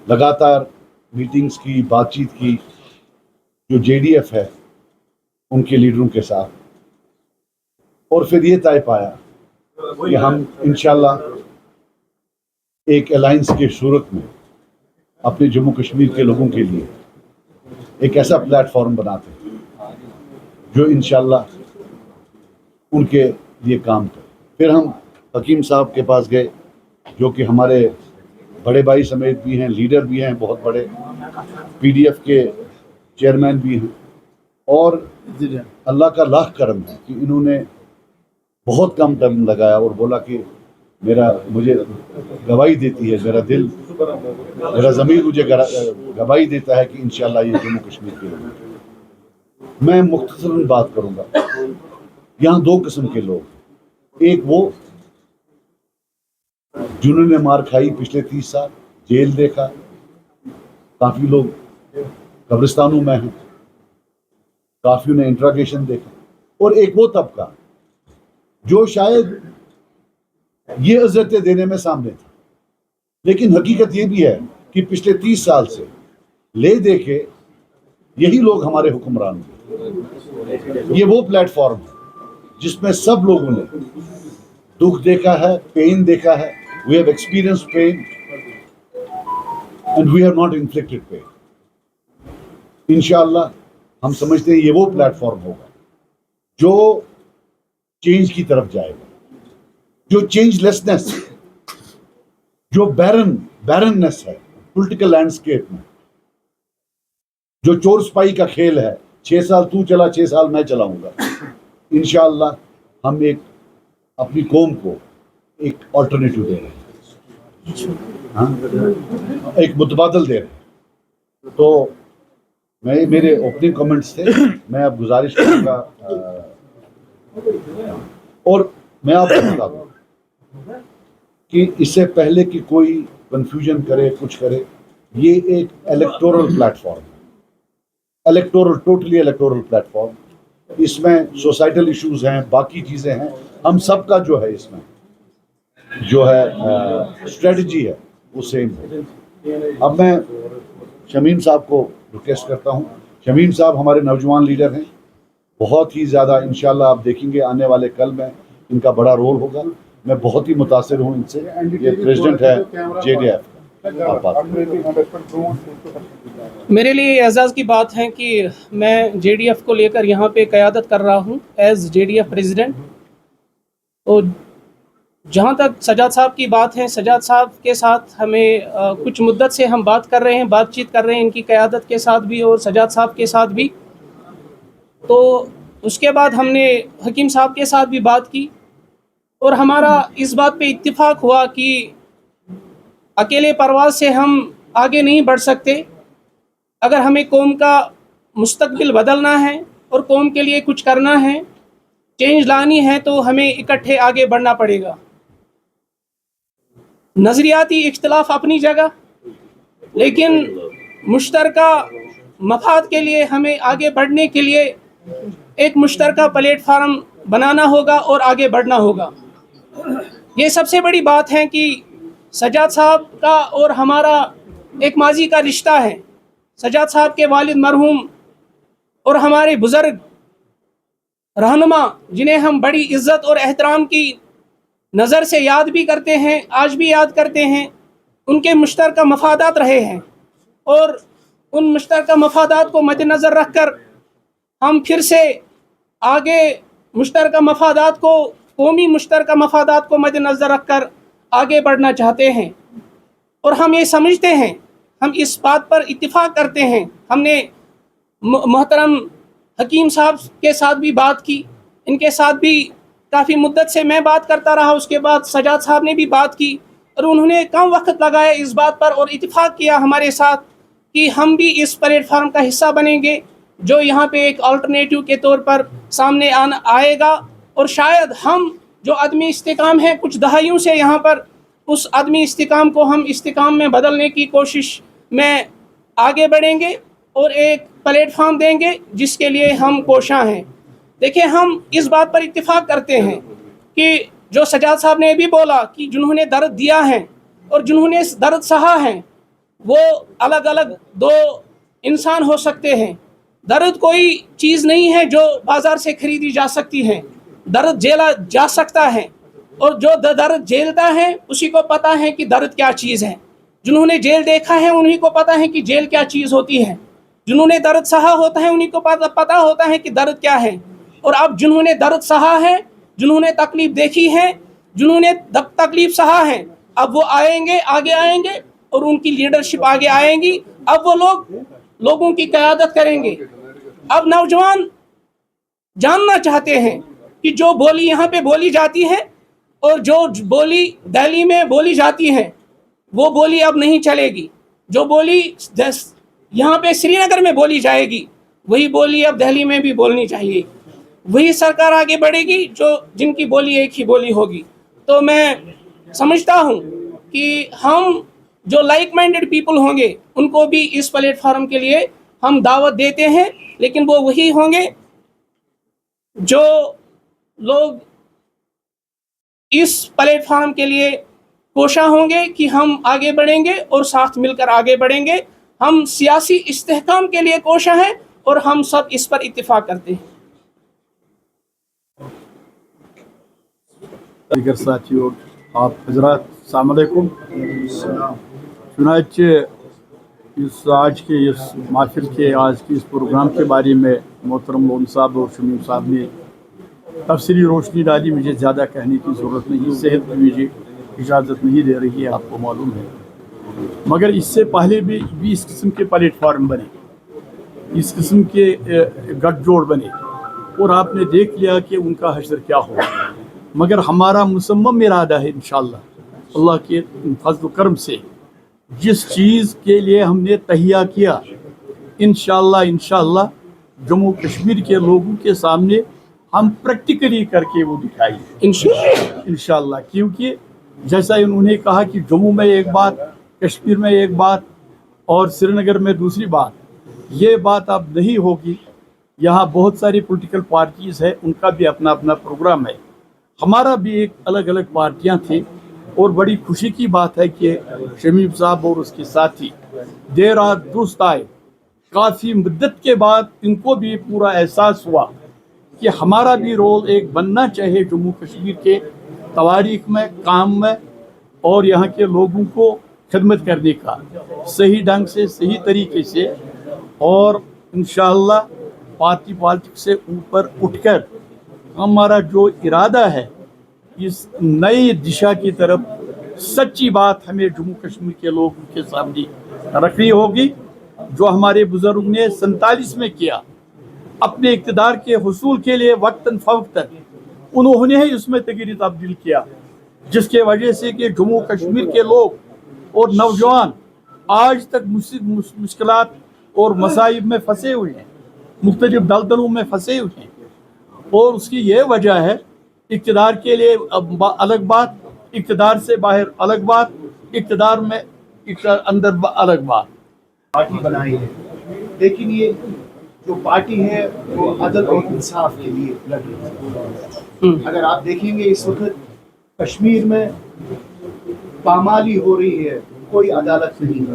लगातार मीटिंग्स की, बातचीत की जो JDF है उनके लीडरों के साथ, और फिर ये तय पाया कि हम इंशाल्लाह एक अलायंस के सूरत में अपने जम्मू कश्मीर के लोगों के लिए एक ऐसा प्लेटफॉर्म बनाते हैं जो इंशाल्लाह उनके लिए काम करे। फिर हम हकीम साहब के पास गए, जो कि हमारे बड़े भाई समेत भी हैं, लीडर भी हैं, बहुत बड़े PDF के चेयरमैन भी हैं, और अल्लाह का लाख करम है कि इन्होंने बहुत कम टाइम लगाया और बोला कि मुझे गवाही देती है, मेरा दिल, मेरा ज़मीर मुझे गवाही देता है कि इंशाल्लाह ये जम्मू कश्मीर के लोग। मैं मुख्तसरन बात करूँगा। यहाँ दो किस्म के लोग, एक वो जिन्होंने मार खाई, पिछले 30 साल जेल देखा, काफ़ी लोग कब्रिस्तानों में हैं, काफ़ी ने इंट्रागेशन देखा, और एक वो तबका जो शायद ये इज़्ज़तें देने में सामने था, लेकिन हकीकत ये भी है कि पिछले 30 साल से ले दे के यही लोग हमारे हुक्मरान हैं। ये वो प्लेटफॉर्म है जिसमें सब लोगों ने दुख देखा है, पेन देखा है। We have experienced pain and we have not inflicted pain. इंशाअल्लाह हम समझते हैं ये वो प्लेटफॉर्म होगा जो चेंज की तरफ जाएगा, जो चेंजलेसनेस, जो बैरननेस है पॉलिटिकल लैंडस्केप में, जो चोर सिपाही का खेल है, 6 साल तू चला, 6 साल मैं चलाऊंगा, इंशाअल्लाह हम एक अपनी कौम को एक ऑल्टरनेटिव दे रहे हैं, हाँ, एक मुतबादल दे रहे हैं। तो मेरे ओपनिंग कमेंट्स थे। मैं अब गुजारिश करूँगा, और मैं आपको बता दूँ कि इससे पहले कि कोई कंफ्यूजन करे, कुछ करे, ये एक इलेक्टोरल प्लेटफॉर्म है, टोटली इलेक्टोरल प्लेटफॉर्म। इसमें सोसाइटल इश्यूज हैं, बाकी चीज़ें हैं, हम सब का जो है इसमें जो है स्ट्रेटजी है वो सेम है। अब मैं शमीम साहब को रिक्वेस्ट करता हूँ। शमीम साहब हमारे नौजवान लीडर हैं, बहुत ही ज़्यादा, इंशाल्लाह आप देखेंगे आने वाले कल में इनका बड़ा रोल होगा। मैं बहुत ही मुतासिर हूँ इनसे। ये प्रेसिडेंट है JDF। मेरे लिए एजाज़ की बात है कि मैं JDF को लेकर यहाँ पे क़यादत कर रहा हूँ एज़ JDF प्रेसिडेंट। और जहाँ तक सजाद साहब की बात है, सजाद साहब के साथ हमें कुछ मुद्दत से हम बात कर रहे हैं, बातचीत कर रहे हैं इनकी क़यादत के साथ भी और सजाद साहब के साथ भी। तो उसके बाद हमने हकीम साहब के साथ भी बात की और हमारा इस बात पे इत्तिफाक हुआ कि अकेले परवाज़ से हम आगे नहीं बढ़ सकते। अगर हमें कौम का मुस्तकबिल बदलना है और कौम के लिए कुछ करना है, चेंज लानी है, तो हमें इकट्ठे आगे बढ़ना पड़ेगा। नज़रियाती इख्तिलाफ अपनी जगह, लेकिन मुश्तरका मफाद के लिए हमें आगे बढ़ने के लिए एक मुश्तरका प्लेटफार्म बनाना होगा और आगे बढ़ना होगा। ये सबसे बड़ी बात है कि सजाद साहब का और हमारा एक माजी का रिश्ता है। सजाद साहब के वालिद मरहूम और हमारे बुज़ुर्ग रहनुमा, जिन्हें हम बड़ी इज़्ज़त और एहतराम की नज़र से याद भी करते हैं, आज भी याद करते हैं, उनके मुश्तरका मफादात रहे हैं और उन मुश्तरका मफादात को मद्देनज़र रख कर हम फिर से आगे मुश्तरका मफादात को, कौमी मुश्तरका मफादात को मद्देनज़र रख कर आगे बढ़ना चाहते हैं। और हम ये समझते हैं, हम इस बात पर इत्तिफाक करते हैं। हमने मोहतरम हकीम साहब के साथ भी बात की, इनके साथ भी काफ़ी मुद्दत से मैं बात करता रहा, उसके बाद सजाद साहब ने भी बात की और उन्होंने कम वक्त लगाया इस बात पर और इत्तिफाक किया हमारे साथ कि हम भी इस प्लेटफार्म का हिस्सा बनेंगे, जो यहाँ पे एक अल्टरनेटिव के तौर पर सामने आएगा। और शायद हम जो अदमी इस्तिकाम हैं कुछ दहाइयों से यहाँ पर, उस अदमी इस्तिकाम को हम इस्तिकाम में बदलने की कोशिश में आगे बढ़ेंगे और एक प्लेटफार्म देंगे जिसके लिए हम कोशां हैं। देखिए, हम इस बात पर इत्तिफाक करते हैं कि जो सजाद साहब ने भी बोला कि जिन्होंने दर्द दिया है और जिन्होंने इस दर्द सहा है, وہ الگ الگ دو انسان ہو سکتے ہیں. درد کوئی چیز نہیں ہے جو بازار سے خریدی جا سکتی ہے. درد جھیلا جا سکتا ہے, اور جو درد جھیلتا ہے اسی کو پتہ ہے کہ درد کیا چیز ہے. جنہوں نے جیل دیکھا ہے انہی کو پتہ ہے کہ جیل کیا چیز ہوتی ہے. جنہوں نے درد سہا ہوتا ہے انہی کو پتہ ہوتا ہے کہ درد کیا ہے. اور اب جنہوں نے درد سہا ہے, جنہوں نے تکلیف دیکھی ہے, جنہوں نے تکلیف سہا ہے, اب وہ آئیں گے, آگے آئیں گے, اور ان کی لیڈرشپ آگے آئیں گی. اب وہ لوگوں کی قیادت کریں گے. اب نوجوان جاننا چاہتے ہیں کہ جو بولی یہاں پہ بولی جاتی ہے اور جو بولی دہلی میں بولی جاتی ہے وہ بولی اب نہیں چلے گی. جو بولی یہاں پہ سری نگر میں بولی جائے گی وہی بولی اب دہلی میں بھی بولنی چاہیے. وہی سرکار آگے بڑھے گی جن کی بولی ایک ہی بولی ہوگی. تو میں سمجھتا ہوں کہ ہم جو لائک مائنڈڈ پیپل ہوں گے ان کو بھی اس پلیٹ فارم کے لیے ہم دعوت دیتے ہیں, لیکن وہ وہی ہوں گے جو لوگ اس پلیٹ فارم کے لیے کوشاں ہوں گے کہ ہم آگے بڑھیں گے اور ساتھ مل کر آگے بڑھیں گے. ہم سیاسی استحکام کے لیے کوشاں ہیں اور ہم سب اس پر اتفاق کرتے ہیں. دیگر ساتھیوں آپ حضرات السلام علیکم. چنانچہ اس آج کے اس محفل کے آج کے اس پروگرام کے بارے میں محترم لون صاحب اور شمیم صاحب نے تفصیلی روشنی ڈالی. مجھے زیادہ کہنے کی ضرورت نہیں, صحت بھی مجھے اجازت نہیں دے رہی ہے, آپ کو معلوم ہے. مگر اس سے پہلے بھی اس قسم کے پلیٹ فارم بنے, اس قسم کے گٹھ جوڑ بنے, اور آپ نے دیکھ لیا کہ ان کا حشر کیا ہو. مگر ہمارا مصمم ارادہ ہے انشاءاللہ اللہ کے فضل و کرم سے جس چیز کے لیے ہم نے تہیہ کیا انشاءاللہ جموں کشمیر کے لوگوں کے سامنے ہم پریکٹیکلی کر کے وہ دکھائیں انشاءاللہ. کیونکہ جیسا انہوں نے کہا کہ جموں میں ایک بات, کشمیر میں ایک بات اور سری نگر میں دوسری بات, یہ بات اب نہیں ہوگی. یہاں بہت ساری پولیٹیکل پارٹیز ہیں, ان کا بھی اپنا اپنا پروگرام ہے, ہمارا بھی ایک الگ الگ پارٹیاں تھیں. اور بڑی خوشی کی بات ہے کہ شمیم صاحب اور اس کے ساتھی دیر رات درست آئے. کافی مدت کے بعد ان کو بھی پورا احساس ہوا کہ ہمارا بھی رول ایک بننا چاہیے جموں کشمیر کے تواریخ میں, کام میں, اور یہاں کے لوگوں کو خدمت کرنے کا صحیح ڈھنگ سے, صحیح طریقے سے. اور انشاءاللہ پارٹی پالیٹکس سے اوپر اٹھ کر ہمارا جو ارادہ ہے اس نئی دشا کی طرف سچی بات ہمیں جموں کشمیر کے لوگوں کے سامنے رکھنی ہوگی. جو ہمارے بزرگ نے 47 میں کیا اپنے اقتدار کے حصول کے لیے وقتاً فوقتاً, انہوں نے ہی اس میں تغیر تبدیل کیا, جس کے وجہ سے کہ جموں کشمیر کے لوگ اور نوجوان آج تک مشکلات اور مصائب میں پھنسے ہوئے ہیں, مختلف دلدلوں میں پھنسے ہوئے ہیں. اور اس کی یہ وجہ ہے اقتدار کے لیے الگ بات, اقتدار سے باہر الگ بات, اقتدار میں اندر الگ بات. پارٹی بنائی ہے, لیکن یہ جو پارٹی ہے وہ عدل اور انصاف کے لیے لڑ رہی ہے. اگر آپ دیکھیں گے اس وقت کشمیر میں پامالی ہو رہی ہے, کوئی عدالت نہیں.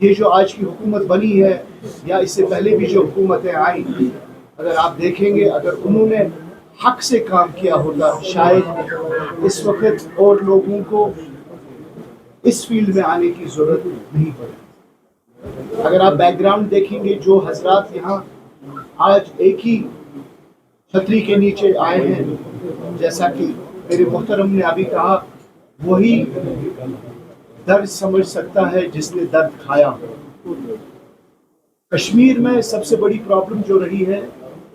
یہ جو آج کی حکومت بنی ہے یا اس سے پہلے بھی جو حکومتیں آئیں, اگر آپ دیکھیں گے اگر انہوں نے حق سے کام کیا ہوتا شاید اس وقت اور لوگوں کو اس فیلڈ میں آنے کی ضرورت نہیں پڑی. اگر آپ بیک گراؤنڈ دیکھیں گے جو حضرات یہاں آج ایک ہی چھتری کے نیچے آئے ہیں, جیسا کہ میرے محترم نے ابھی کہا, وہی درد سمجھ سکتا ہے جس نے درد کھایا. کشمیر میں سب سے بڑی پرابلم جو رہی ہے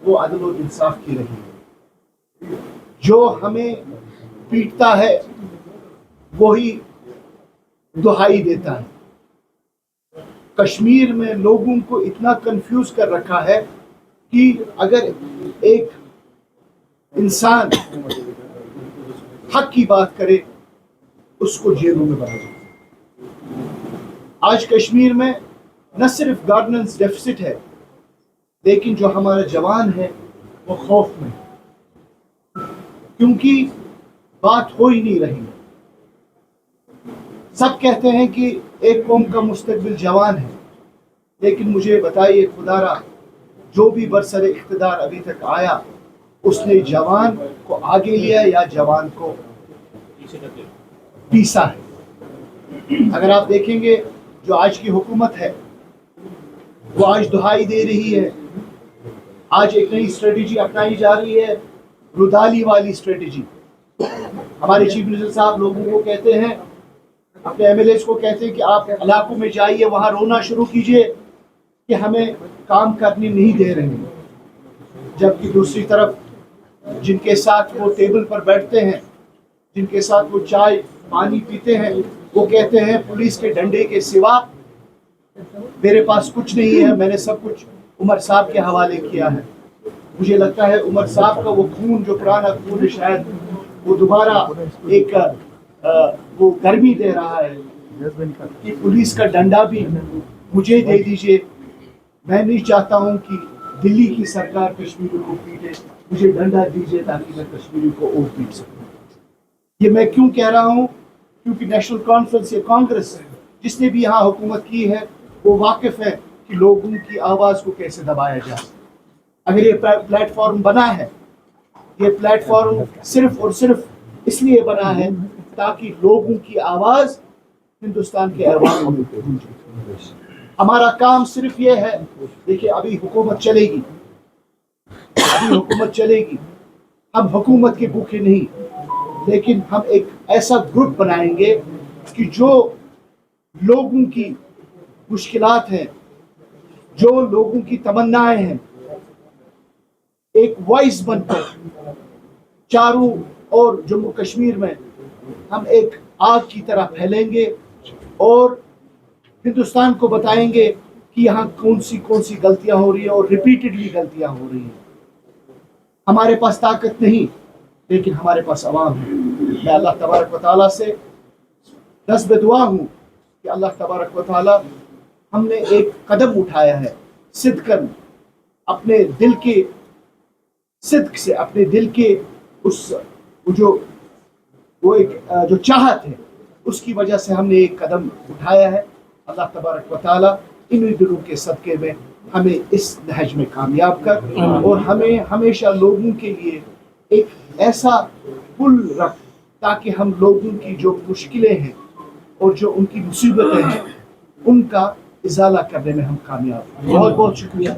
وہ عدل و انصاف کی رہی ہے. جو ہمیں پیٹتا ہے وہی دہائی دیتا ہے. کشمیر میں لوگوں کو اتنا کنفیوز کر رکھا ہے کہ اگر ایک انسان حق کی بات کرے اس کو جیلوں میں بنا جاتا ہے. آج کشمیر میں نہ صرف گورننس ڈیفیسٹ ہے, لیکن جو ہمارے جوان ہیں وہ خوف میں, کیونکہ بات ہو ہی نہیں رہی. सब कहते हैं कि एक कौम का मुस्तकबिल जवान है, लेकिन मुझे बताइए खुदारा, जो भी बरसर इख्तिदार अभी तक आया उसने जवान को आगे लिया या जवान को पीसा है। अगर आप देखेंगे जो आज की हुकूमत है वो आज दुहाई दे रही है, आज एक नई स्ट्रेटजी अपनाई जा रही है, रुदाली वाली स्ट्रेटजी। हमारे चीफ मिनिस्टर साहब लोगों को कहते हैं, अपने एमएलएस को कहते हैं कि आप इलाकों में जाइए, वहाँ रोना शुरू कीजिए कि हमें काम करने नहीं दे रहे हैं, जबकि दूसरी तरफ जिनके साथ वो टेबल पर बैठते हैं, जिनके साथ वो चाय पानी पीते हैं, वो कहते हैं पुलिस के डंडे के सिवा मेरे पास कुछ नहीं है, मैंने सब कुछ उमर साहब के हवाले किया है। मुझे लगता है उमर साहब का वो खून, जो पुराना खून है, शायद वो दोबारा एक वो गर्मी दे रहा है कि पुलिस का डंडा भी मुझे दे दीजिए। मैं नहीं चाहता हूँ कि दिल्ली की सरकार कश्मीरियों को पीटे, मुझे डंडा दीजिए ताकि मैं कश्मीरियों को और पीट सकूँ। ये मैं क्यों कह रहा हूँ? क्योंकि नेशनल कॉन्फ्रेंस या कांग्रेस जिसने भी यहाँ हुकूमत की है वो वाकिफ है कि लोगों की आवाज़ को कैसे दबाया जाए। अगर ये प्लेटफॉर्म बना है, ये प्लेटफॉर्म सिर्फ और सिर्फ इसलिए बना है ताकि लोगों की आवाज़ हिंदुस्तान के अवाम में पहुंचे। हमारा काम सिर्फ ये है, देखिए अभी हुकूमत चलेगी, अभी हुकूमत चलेगी, हम हुकूमत के भूखे नहीं, लेकिन हम एक ऐसा ग्रुप बनाएंगे कि जो लोगों की मुश्किलात हैं, जो लोगों की तमन्नाएं हैं, एक वॉइस बनकर चारों और जम्मू कश्मीर में हम एक आग की तरह फैलेंगे और हिंदुस्तान को बताएंगे कि यहाँ कौन सी गलतियां हो रही है और रिपीटेडली गलतियां हो रही हैं। हमारे पास ताकत नहीं, लेकिन हमारे पास अवाम है। मैं अल्लाह तबारक व तआला से दस्त दुआ हूँ कि अल्लाह तबारक व तआला, हमने एक कदम उठाया है सिद्कन, अपने दिल के सिद्क से, अपने दिल के उस जो चाहत है उसकी वजह से हमने एक कदम उठाया है। अल्लाह तबारक व तआला इन दिलों के सदक़े में हमें इस नहज में कामयाब कर और हमें हमेशा लोगों के लिए एक ऐसा पुल रख ताकि हम लोगों की जो मुश्किलें हैं और जो उनकी मुसीबतें हैं उनका इजाला करने में हम कामयाब। बहुत बहुत शुक्रिया।